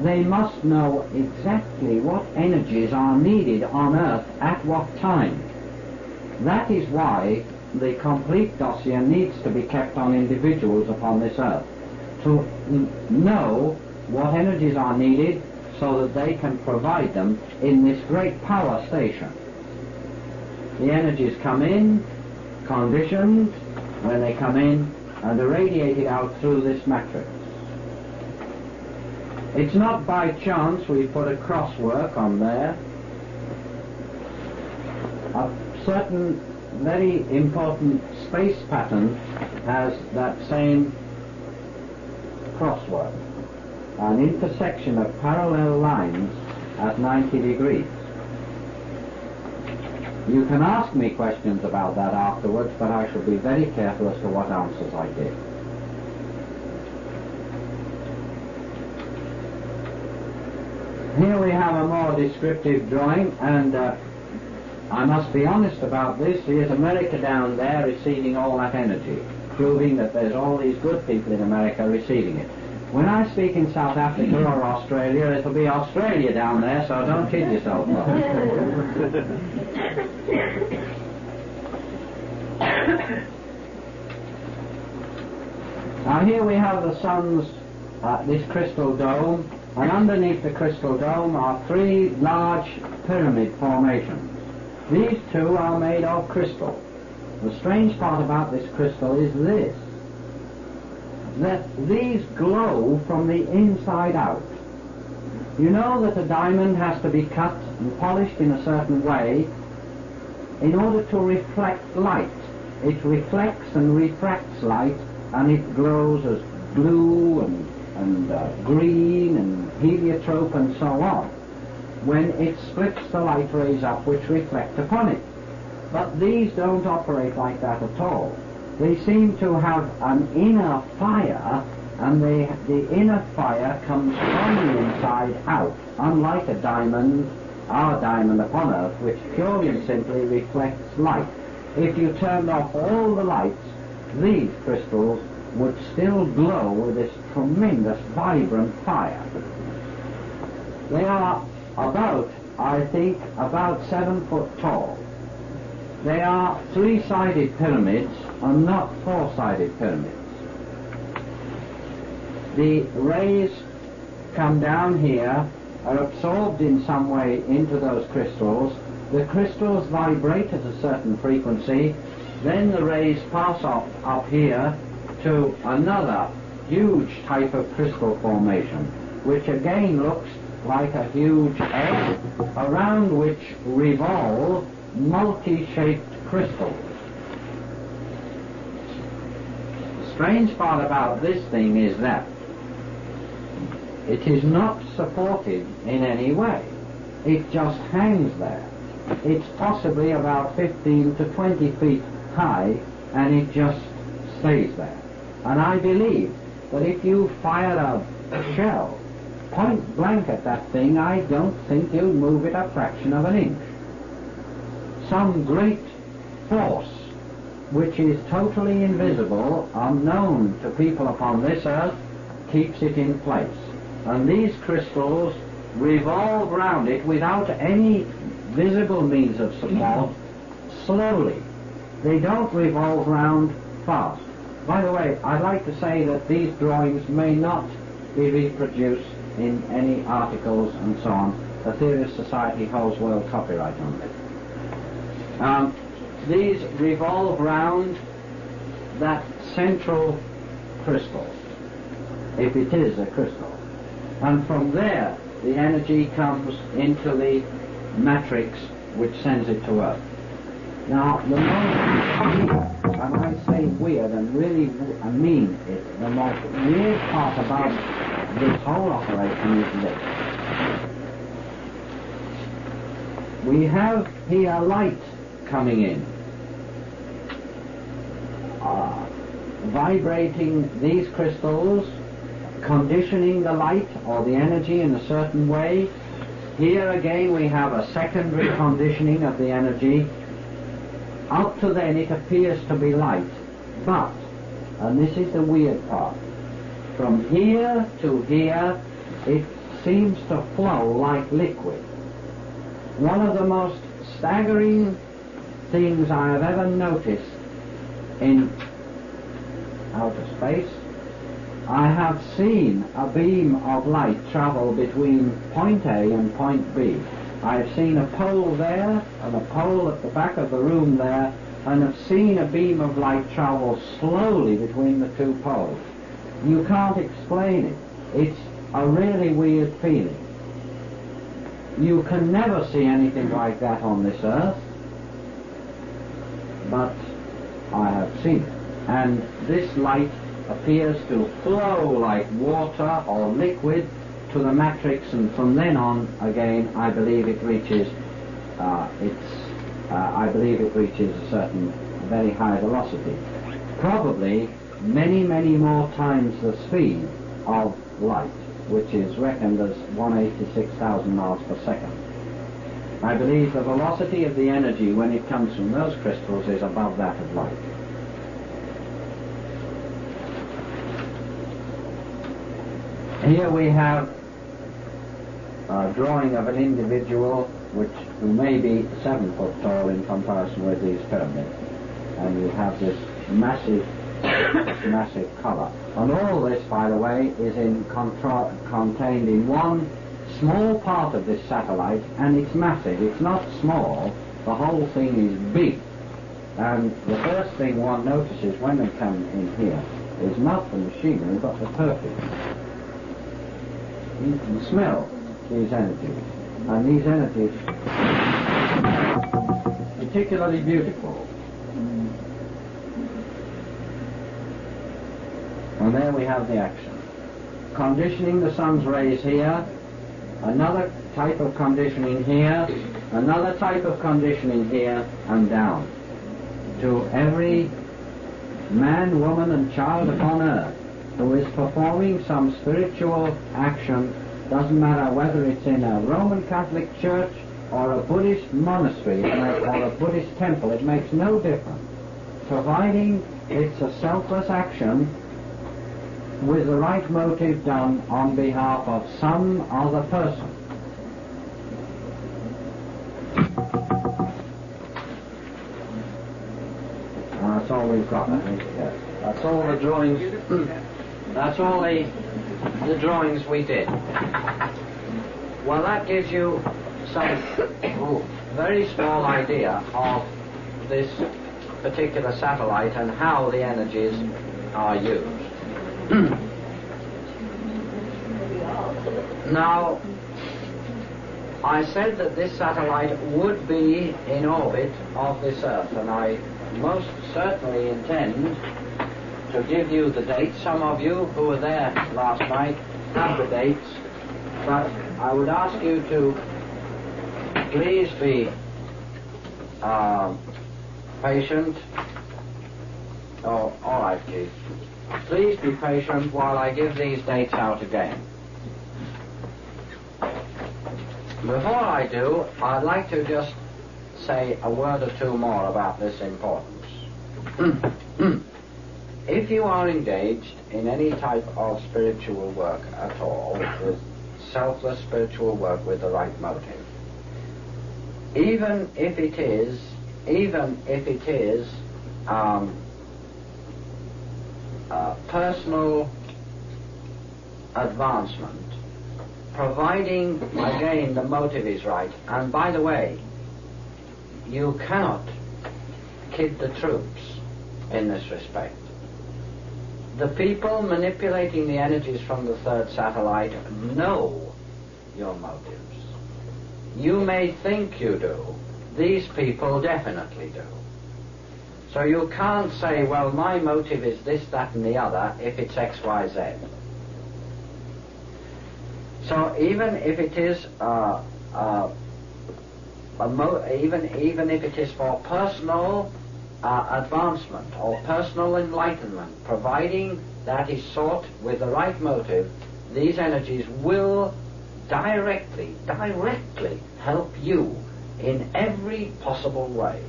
they must know exactly what energies are needed on Earth at what time. That is why the complete dossier needs to be kept on individuals upon this Earth, to know what energies are needed so that they can provide them in this great power station. The energies come in, conditioned when they come in, and irradiated out through this matrix. It's not by chance we put a crosswork on there. A certain very important space pattern has that same crosswork, an intersection of parallel lines at 90 degrees. You can ask me questions about that afterwards, but I shall be very careful as to what answers I give. Here we have a more descriptive drawing, and I must be honest about this. Here's America down there receiving all that energy, proving that there's all these good people in America receiving it. When I speak in South Africa or Australia, it'll be Australia down there, so don't kid yourself. Now here we have the sun's, this crystal dome, and underneath the crystal dome are three large pyramid formations. These two are made of crystal. The strange part about this crystal is this, that these glow from the inside out. You know that a diamond has to be cut and polished in a certain way in order to reflect light. It reflects and refracts light, and it glows as blue and green and heliotrope and so on when it splits the light rays up which reflect upon it. But these don't operate like that at all. They seem to have an inner fire, and the inner fire comes from the inside out, unlike a diamond, our diamond upon Earth, which purely and simply reflects light. If you turned off all the lights, these crystals would still glow with this tremendous vibrant fire. They are about, I think, about 7 foot tall. They are three-sided pyramids and not four-sided pyramids. The rays come down here, are absorbed in some way into those crystals. The crystals vibrate at a certain frequency. Then the rays pass off up here to another huge type of crystal formation, which again looks like a huge egg around which revolve multi-shaped crystals. The strange part about this thing is that it is not supported in any way. It just hangs there. It's possibly about 15 to 20 feet high, and it just stays there. And I believe that if you fire a shell point blank at that thing, I don't think you'll move it a fraction of an inch. Some great force which is totally invisible, unknown to people upon this earth, keeps it in place. And these crystals revolve round it without any visible means of support slowly. They don't revolve round fast. By the way, I'd like to say that these drawings may not be reproduced in any articles and so on. The Theorist Society holds world copyright on it. These revolve round that central crystal, if it is a crystal. And from there, the energy comes into the matrix which sends it to Earth. Now, the most weird, and I say weird and really I mean it, the most weird part about this whole operation is this. We have here light coming in, vibrating these crystals, conditioning the light or the energy in a certain way. Here again we have a secondary conditioning of the energy. Up to then it appears to be light, but, and this is the weird part, from here to here it seems to flow like liquid. One of the most staggering things I have ever noticed in outer space, I have seen a beam of light travel between point A and point B. I've seen a pole there and a pole at the back of the room there, and have seen a beam of light travel slowly between the two poles. You can't explain it. It's a really weird feeling. You can never see anything like that on this earth, but I have seen it. And this light appears to flow like water or liquid to the matrix, and from then on again I believe it reaches a certain very high velocity, probably many more times the speed of light, which is reckoned as 186,000 miles per second. I believe the velocity of the energy when it comes from those crystals is above that of light. Here we have a drawing of an individual who may be 7 foot tall in comparison with these pyramids, and you have this massive colour. And all this, by the way, is contained in one small part of this satellite, and it's massive. It's not small. The whole thing is big. And the first thing one notices when they come in here is not the machinery, but the perfume. You can smell these energies, and these energies particularly beautiful. And there we have the action. Conditioning the sun's rays here, another type of conditioning here, another type of conditioning here, and down to every man, woman and child upon earth who is performing some spiritual action. Doesn't matter whether it's in a Roman Catholic church or a Buddhist monastery or a Buddhist temple, it makes no difference, providing it's a selfless action with the right motive done on behalf of some other person. That's all we've got, I think. That's all the drawings. That's all the drawings we did. Well, that gives you some very small idea of this particular satellite and how the energies are used. Now, I said that this satellite would be in orbit of this Earth, and I most certainly intend to give you the dates. Some of you who were there last night have the dates, but I would ask you to please be patient. Oh, all right, please. Please be patient while I give these dates out again. Before I do, I'd like to just say a word or two more about this importance. If you are engaged in any type of spiritual work at all, with selfless spiritual work with the right motive. Even if it is personal advancement, providing, again, the motive is right. And by the way, you cannot kid the troops in this respect. The people manipulating the energies from the third satellite know your motives. You may think you do. These people definitely do. So you can't say, well, my motive is this, that, and the other, if it's X, Y, Z. So even if it is even if it is for personal advancement or personal enlightenment, providing that is sought with the right motive, these energies will directly help you in every possible way.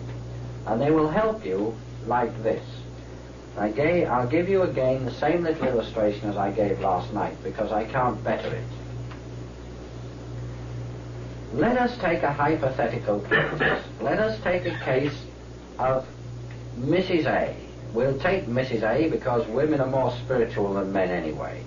And they will help you like this. I'll give you again the same little illustration as I gave last night, because I can't better it. Let us take a hypothetical case. Let us take a case of Mrs. A. We'll take Mrs. A because women are more spiritual than men anyway.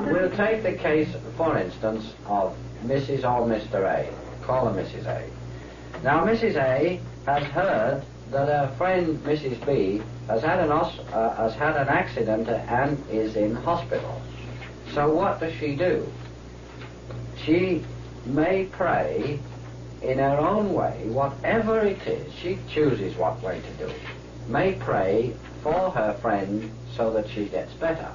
We'll take the case, for instance, of Mrs. or Mr. A. Call her Mrs. A. Now, Mrs. A has heard that her friend Mrs. B has had an accident and is in hospital. So what does she do? She may pray in her own way, whatever it is, she chooses what way to do it, may pray for her friend so that she gets better.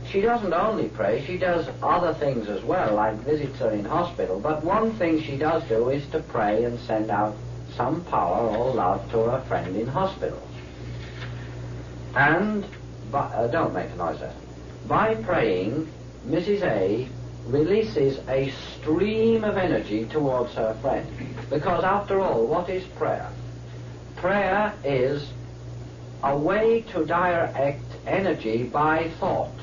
She doesn't only pray, she does other things as well, like visits her in hospital, but one thing she does do is to pray and send out some power or love to her friend in hospital. And, don't make a noise there. By praying, Mrs. A releases a stream of energy towards her friend. Because after all, what is prayer? Prayer is a way to direct energy by thought,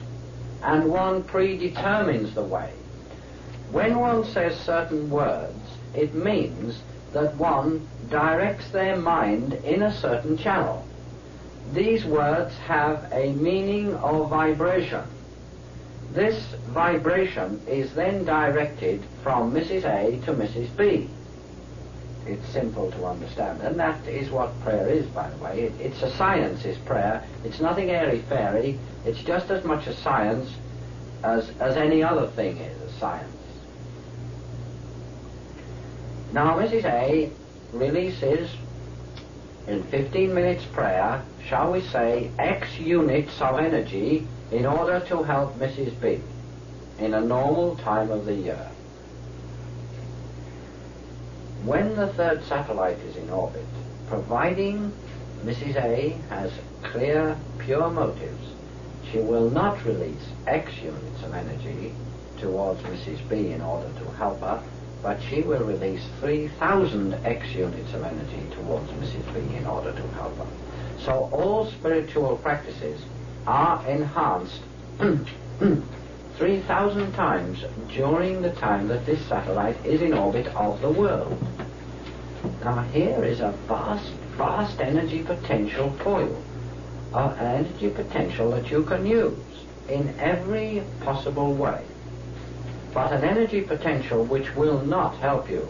and one predetermines the way. When one says certain words, it means that one directs their mind in a certain channel. These words have a meaning of vibration. This vibration is then directed from Mrs. A to Mrs. B. It's simple to understand, and that is what prayer is, by the way. It's a science, is prayer. It's nothing airy-fairy. It's just as much a science as any other thing is a science. Now, Mrs. A releases, in 15 minutes prayer, shall we say, X units of energy in order to help Mrs. B in a normal time of the year. When the third satellite is in orbit, providing Mrs. A has clear, pure motives, she will not release X units of energy towards Mrs. B in order to help her, but she will release 3,000 X units of energy towards Mrs. B in order to help her. So all spiritual practices are enhanced 3,000 times during the time that this satellite is in orbit of the world. Now here is a vast energy potential for you, an energy potential that you can use in every possible way, but an energy potential which will not help you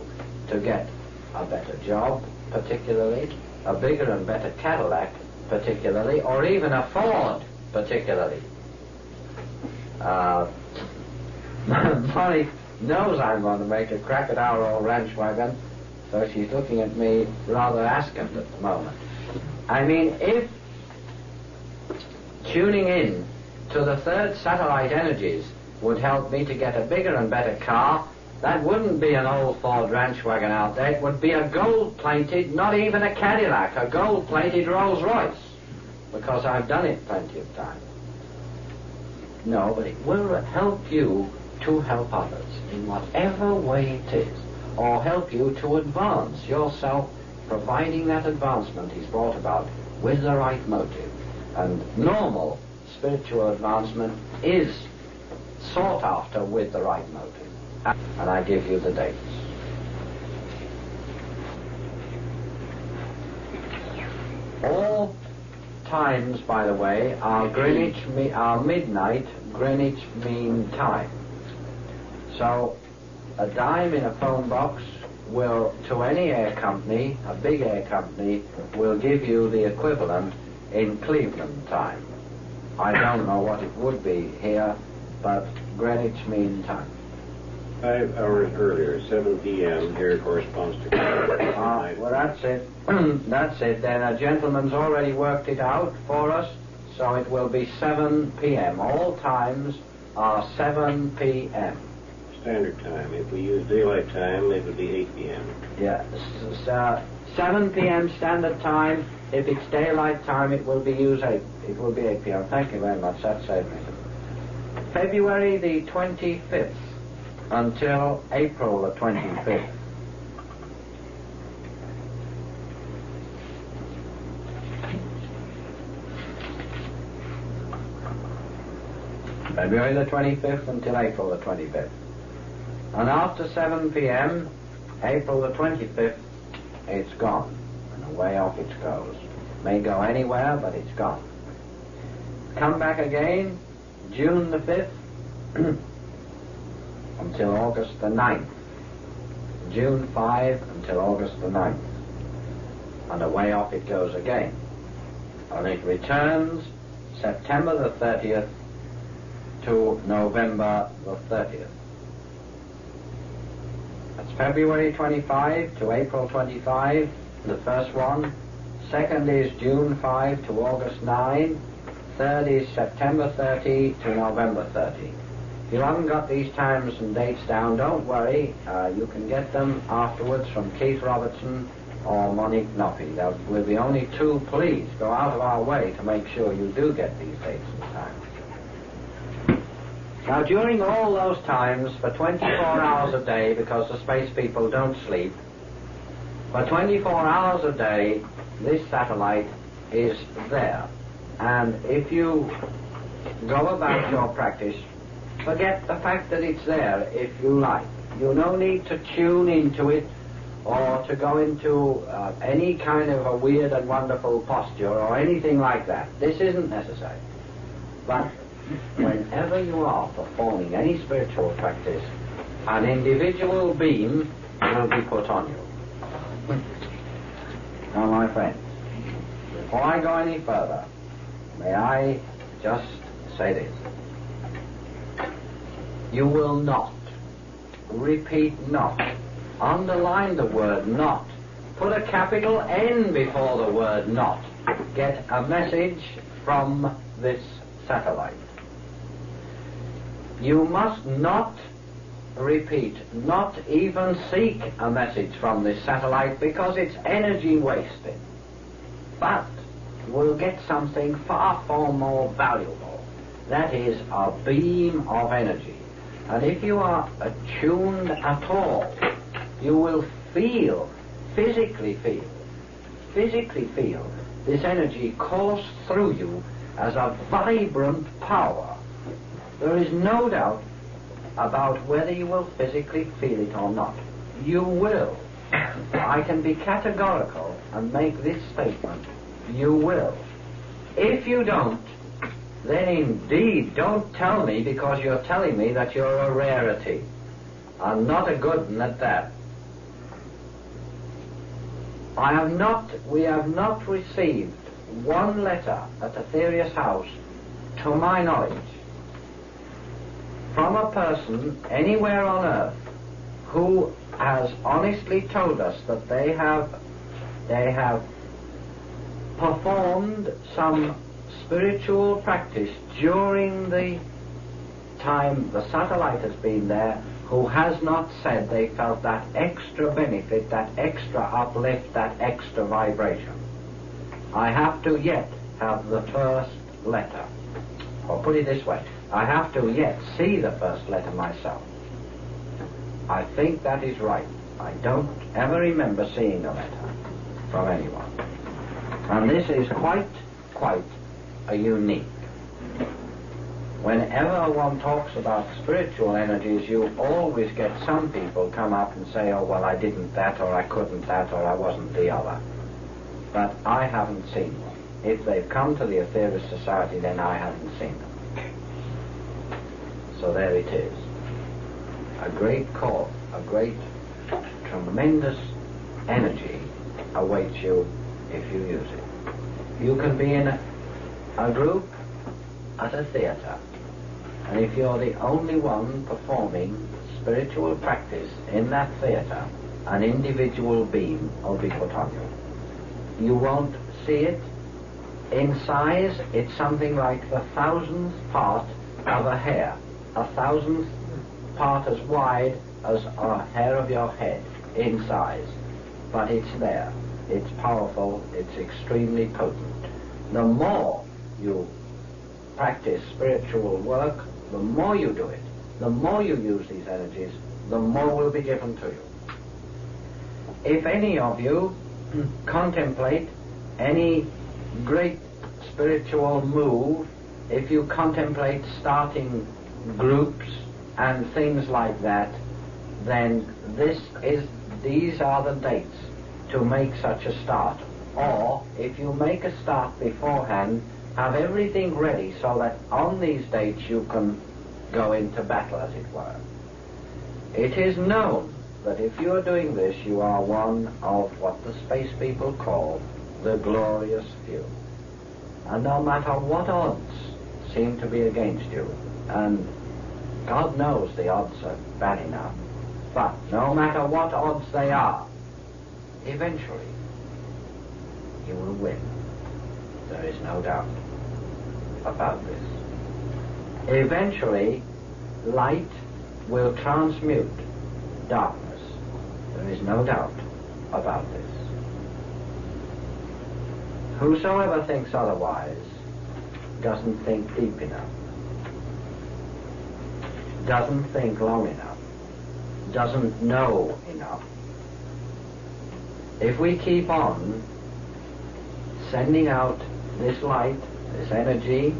to get a better job, particularly, a bigger and better Cadillac, particularly, or even a Ford, particularly. Molly knows I'm going to make a crack at our old ranch wagon, so she's looking at me rather askant at the moment. I mean, if tuning in to the third satellite energies would help me to get a bigger and better car, that wouldn't be an old Ford ranch wagon out there. It would be a gold-plated, not even a Cadillac, a gold-plated Rolls-Royce, because I've done it plenty of times. No, but it will help you to help others in whatever way it is, or help you to advance yourself providing that advancement is brought about with the right motive. And normal spiritual advancement is sought after with the right motive. And I give you the dates. All times, by the way, are midnight Greenwich Mean Time. So a dime in a phone box will, to any air company, a big air company, will give you the equivalent in Cleveland time. I don't know what it would be here, but Greenwich Mean Time. 5 hours earlier, 7 p.m. here corresponds to well, that's it. That's it. Then a gentleman's already worked it out for us, so it will be 7 p.m. All times are 7 p.m. Standard time. If we use daylight time, it would be 8 p.m. Yeah, 7 p.m. standard time. If it's daylight time, it will be 8 p.m. Thank you very much. That saved me. February the 25th until April the 25th. February the 25th until April the 25th. And after 7 p.m., April the 25th, it's gone. And away off it goes. May go anywhere, but it's gone. Come back again, June the 5th, until August the 9th. June 5 until August the 9th. And away off it goes again. And it returns September the 30th to November the 30th. That's February 25 to April 25, the first one. Second is June 5 to August 9. Third is September 30 to November 30. If you haven't got these times and dates down, don't worry. You can get them afterwards from Keith Robertson or Monique Noppy. There will be only two. Please go out of our way to make sure you do get these dates and times. Now, during all those times, for 24 hours a day, because the space people don't sleep, for 24 hours a day, this satellite is there. And if you go about your practice, forget the fact that it's there if you like. You no need to tune into it or to go into any kind of a weird and wonderful posture or anything like that. This isn't necessary. But whenever you are performing any spiritual practice, an individual beam will be put on you. Now, my friends, before I go any further, may I just say this. You will not, repeat not, underline the word not, put a capital N before the word not, get a message from this satellite. You must not, repeat, not even seek a message from this satellite because it's energy wasted. But we'll get something far, far more valuable. That is a beam of energy. And if you are attuned at all, you will feel, physically feel this energy course through you as a vibrant power. There is no doubt about whether you will physically feel it or not. You will. I can be categorical and make this statement. You will. If you don't, then indeed don't tell me, because you're telling me that you're a rarity. I'm not a good one at that. We have not received one letter at Aetherius House, to my knowledge, from a person anywhere on earth who has honestly told us that they have performed some spiritual practice during the time the satellite has been there, who has not said they felt that extra benefit, that extra uplift, that extra vibration. I have to yet have the first letter. Or put it this way, I have to yet see the first letter myself. I think that is right. I don't ever remember seeing a letter. from anyone. And this is quite a unique. Whenever one talks about spiritual energies, you always get some people come up and say, oh, well, I didn't that, or I couldn't that, or I wasn't the other. But I haven't seen them. If they've come to the Aetherist Society, then I haven't seen them. So there it is. A great call, a great, tremendous energy awaits you if you use it. You can be in a group at a theatre, and if you're the only one performing spiritual practice in that theatre, an individual beam will be put on you. You won't see it. In size, it's something like the 1,000th part of a hair, a 1,000th part as wide as a hair of your head in size. But it's there. It's powerful. It's extremely potent. The more you practice spiritual work, the more you do it, the more you use these energies, the more will be given to you. If any of you contemplate any great spiritual move, if you contemplate starting groups and things like that, then these are the dates to make such a start. Or, if you make a start beforehand, have everything ready so that on these dates you can go into battle, as it were. It is known that if you are doing this, you are one of what the space people call the glorious few. And no matter what odds seem to be against you, and God knows the odds are bad enough, but no matter what odds they are, eventually you will win. There is no doubt about this. Eventually, light will transmute darkness. There is no doubt about this. Whosoever thinks otherwise doesn't think deep enough, doesn't think long enough, doesn't know enough. If we keep on sending out this light, this energy,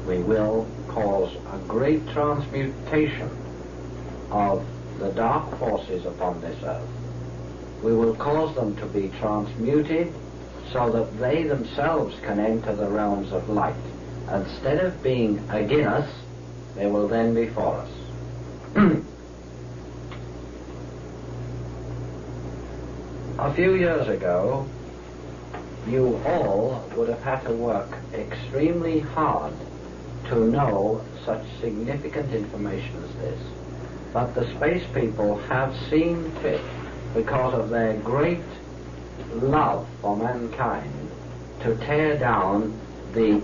we will cause a great transmutation of the dark forces upon this earth. We will cause them to be transmuted so that they themselves can enter the realms of light. Instead of being against us, they will then be for us. A few years ago, you all would have had to work extremely hard to know such significant information as this. But the space people have seen fit, because of their great love for mankind, to tear down the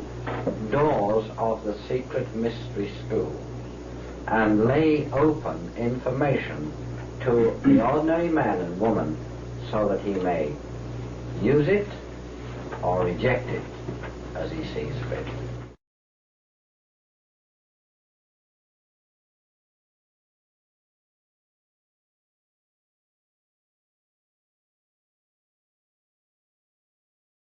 doors of the secret mystery school and lay open information to the ordinary man and woman so that he may use it or reject it as he sees fit.